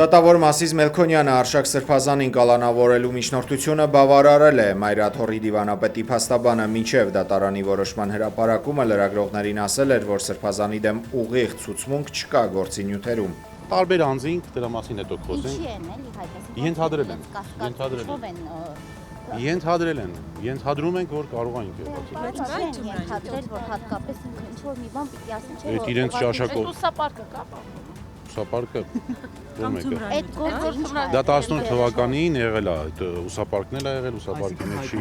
Դատավոր Մասիս Մելքոնյանը Արշակ Սրբազանին կալանավորելու միջնորդությունը բավարարել է։ Մայրաթոռի դիվանապետի փաստաբանը մինչև դատարանի որոշման հրապարակումը լրագրողներին ասել էր, որ Սրբազանի դեմ ուղիղ ցուցմունք չկա գործի նյութերում։ Տարբեր անձինք դրա մասին հետո խոսենք։ Ենթադրում ենք, որ կարող է ենթադրել, որ հատկապես ինչ-որ մի բան պիտի ասեն, չէ՞ որ իրենց ճաշակով Ուսապարկը կա։ ուսապարկը այդ գործը ինչ է։ դա 18 թվականին եղել է, այդ ուսապարկն էլ ա եղել, ուսապարկի մեջ չի։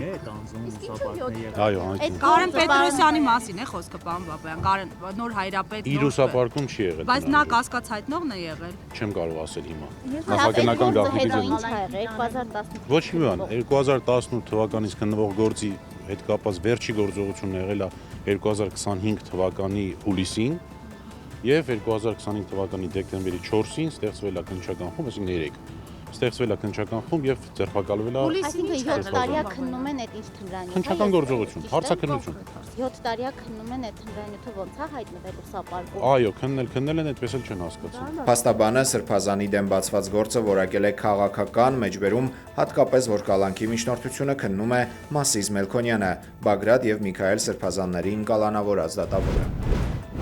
Այո, Այդ Կարեն Պետրոսյանի մասին է խոսքը, պարոն Բաբայան, Կարեն նոր հայրապետ։ իր ուսապարկում չի եղել։ Բայց նա կասկած հայտնողն է եղել։ Չեմ կարող ասել հիմա։ Նախագնական գաղտնիքի ինչ է եղել 2018 Ոչ մի բան, 2018 թվականից քննվող գործի հետ կապված վերջի գործողությունը եղել է 2025 թվականի հուլիսին եւ 2025 թվականի դեկտեմբերի 4-ին ստեղծվել է քննչական խումբ, այսինքն 3 ստեղծվել է քննչական խումբ եւ ձերբակալվել է Այսինքն 7 տարիա քննում են այդ ինչ թմրանյութը։ քննչական գործողություն, հարցաքննություն։ 7 տարիա քննում են այդ թմրանյութը ոնց է հայտնվել ուսապարկում։ Այո, քննել են, այդպես էլ չեն հասկացում։ Փաստաբանը Սրբազանի դեմ բացված գործը որակել է քաղաքական, մեջբերում հատկապես որ կալանքի միջնորդությունը քննում է Մասիս Մելքոնյանը, Բագրատ եւ Միքայել Սրբազաններին կալանավորած դատավորը։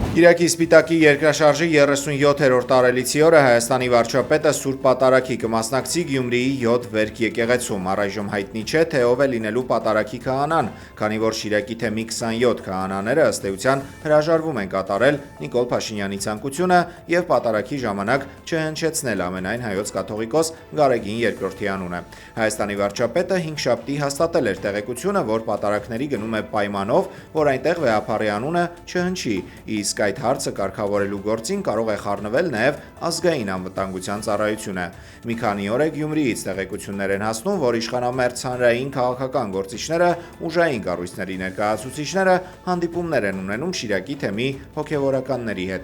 Կիրակի Սպիտակի երկրաշարժի 37-րդ տարելիցի օրը Հայաստանի վարչապետը Սուրբ Պատարագի կմասնակցի Գյումրիի 7 վերք եկեղեցում։ Առայժմ հայտնի չէ, թե ով է լինելու պատարագի քահանան, քանի որ Շիրակի թեմի 27 քահանաները ըստ էության հրաժարվում են կատարել Նիկոլ Փաշինյանի ցանկությունը եւ պատարագի ժամանակ չհնչեցնել ամենայն հայոց կաթողիկոս Գարեգին II-ի անունը։ Հայաստանի վարչապետը 5 շաբթի հաստատել էր տեղեկությունը, որ պատարագների գնում է պայմանով, որ այնտեղ վեհապարի անունը չհնչի, իսկ այդ հարցը կարգավորելու գործին կարող է խառնվել նաև ազգային անվտանգության ծառայությունը։ Մի քանի օր է Գյումրիից տեղեկություններ են հասնում, որ իշխանամերձ հանրային քաղաքական գործիչները, ուժային կառույցների ներկայացուցիչները հանդիպումներ են ունենում Շիրակի թեմի հոգևորականների հետ։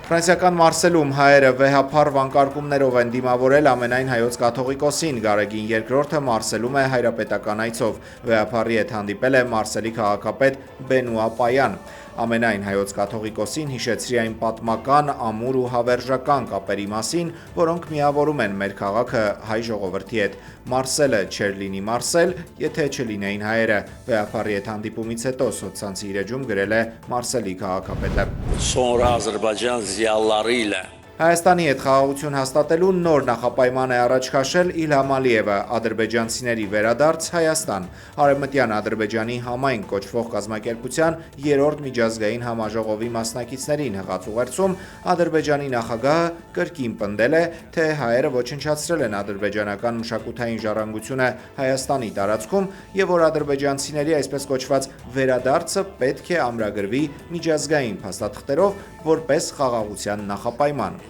Ֆրանսիական Մարսելում հայերը վեհապար վանկարկումներով են դիմավորել ամենայն հայոց կաթողիկոսին։ Գարեգին II-ը Մարսելում է հայրապետական այցով։ Վեհապարի հետ հանդիպել է Մարսելի քաղաքապետ Բենուա Պայան։ Ամենայն հայոց կաթողիկոսին հիշեցրի այն պատմական, ամուր ու հավերժական կապերի մասին, որոնք միավորում են մեր քաղաքը հայ ժողովրդի հետ։ Մարսելը չէր լինի Մարսել, եթե չլինեին հայերը։ Վեհապարի հետ հանդիպումից հետո սոցցանցի իր էջում գրել է Մարսելի քաղաքապետը։ Sonra Azərbaycan ziyalıları ilə Հայաստանի հետ խաղաղություն հաստատելու նոր նախապայման է առաջ քաշել Իլհամ Ալիևը, ադրբեջանցիների վերադարձ Հայաստան։ Արևմտյան Ադրբեջանի համայն կոչվող կազմակերպության 3-րդ միջազգային համաժողովի մասնակիցներին հղած ուղերձում Ադրբեջանի նախագահը կրկին պնդել է, թե հայերը ոչնչացրել են ադրբեջանական մշակութային ժառանգությունը Հայաստանի տարածքում եւ որ ադրբեջանցիների այսպես կոչված վերադարձը պետք է ամրագրվի միջազգային փաստաթղթերով որպես խաղաղության նախապայման։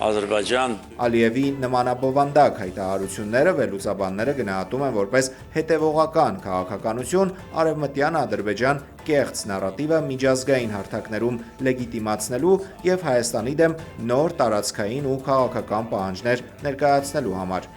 Azərbaycan Ալիևի նմանաբովանդակ հայտարարությունները վերլուծաբանները գնահատում են որպես հետևողական քաղաքականություն արևմտյան Ադրբեջան կեղծ նարատիվը միջազգային հարթակներում լեգիտիմացնելու եւ Հայաստանի դեմ նոր տարածքային ու քաղաքական պահանջներ ներկայացնելու համար։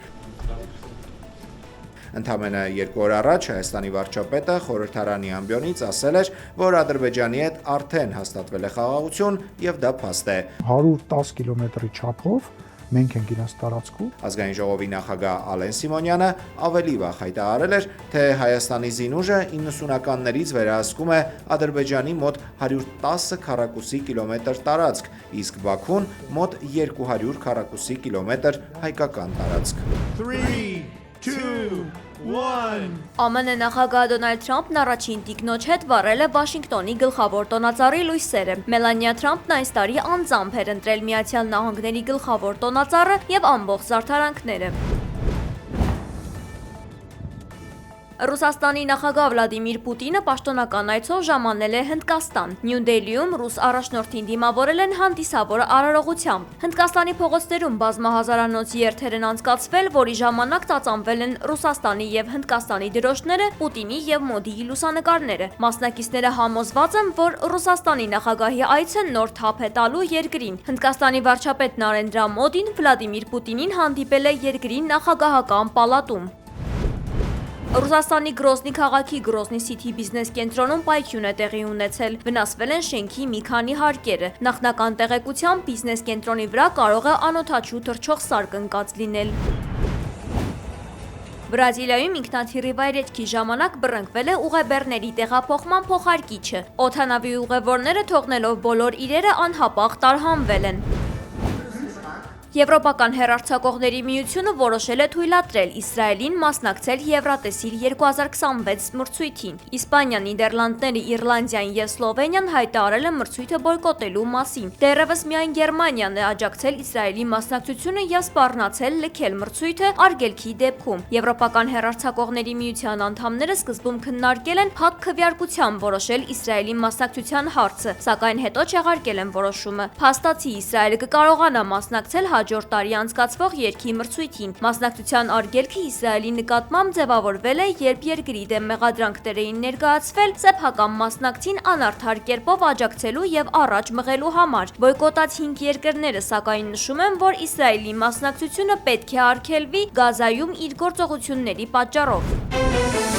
Ընդամենը 2 օր առաջ Հայաստանի վարչապետը խորհրդարանի ամբիոնից ասել էր, որ Ադրբեջանի հետ արդեն հաստատվել է խաղաղություն եւ դա փաստ է։ 110 կիլոմետրի չափով մենք ենք իրաց տարածքում։ Ազգային ժողովի նախագահ Ալեն Սիմոնյանը ավելի վաղ հայտարարել էր, թե Հայաստանի զինուժը 90-ականներից վերահսկում է Ադրբեջանի մոտ 110 քառակուսի կիլոմետր տարածք, իսկ Բաքուն մոտ 200 քառակուսի կիլոմետր հայկական տարածք։ 3, 2, 1 ԱՄՆ նախագահ Դոնալդ Թրամփն առաջին տիկնոջ հետ վառել է Վաշինգտոնի գլխավոր տոնածառի լույսերը։ Մելանիա Թրամփն այս տարի անձամբ էր ընտրել Միացյալ Նահանգների գլխավոր տոնածառը եւ ամբողջ զարդարանքները։ Ռուսաստանի նախագահ Վլադիմիր Պուտինը պաշտոնական այցով ժամանել է Հնդկաստան։ Նյու Դելիում ռուս առաջնորդին դիմավորել են հանդիսավորը արարողությամբ։ Հնդկաստանի փողոցներում բազմահազարանոց երթեր են անցկացվել, որի ժամանակ ծածանվել են Ռուսաստանի եւ Հնդկաստանի դրոշները, Պուտինի եւ Մոդիի լուսանկարները։ Մասնակիցները համոզված են, որ Ռուսաստանի նախագահի այցը նոր թափ է տալու երկրին։ Հնդկաստանի վարչապետ Նարենդրա Մոդին Վլադիմիր Պուտինին հանդիպել է երկրի նախագահական պալատում։ Ռուսաստանի Գրոզնի քաղաքի Գրոզնի City բիզնես կենտրոնում պայթյուն է տեղի ունեցել։ Վնասվել են շենքի մի քանի հարկերը։ Նախնական տեղեկությամբ բիզնես կենտրոնի վրա կարող է անօդաչու թռչող սարք ընկած լինել։ Բրազիլիայում ինքնաթիռի վայրեջքի ժամանակ բռնկվել է ուղեբեռների տեղափոխման փոխարկիչը։ Օդանավի ուղևորները թողնելով բոլոր իրերը անհապաղ տարհանվել են։ Եվրոպական հեռարձակողների միությունը որոշել է թույլատրել Իսրայելին մասնակցել Եվրատեսիլ 2026 մրցույթին։ Իսպանիան, Նիդերլանդները, Իռլանդիան եւ Սլովենիան հայտարարել են մրցույթը բոյկոտելու մասին։ Դեռևս միայն Գերմանիան է աջակցել Իսրայելի մասնակցությունը եւ սպառնացել լքել մրցույթը արգելքի դեպքում։ Եվրոպական հեռարձակողների միության անդամները սկզբում քննարկել են փակ քվեարկությամբ որոշել Իսրայելի մասնակցության հարցը, սակայն հետո չեղարկել են որոշումը։ Փաստացի Իսրայելը կկարողանա մասնակցել հաջորդ տարի անցկացվող երգի մրցույթին։ Մասնակցության արգելքը Իսրայելի նկատմամբ ձևավորվել է, երբ երկրի դեմ մեղադրանքներ էին ներկայացվել սեփական մասնակցին անարդար կերպով աջակցելու եւ առաջ մղելու համար։ Բոյկոտած 5 երկրները սակայն նշում են, որ Իսրայելի մասնակցությունը պետք է արգելվի Գազայում իր գործողությունների պատճառով։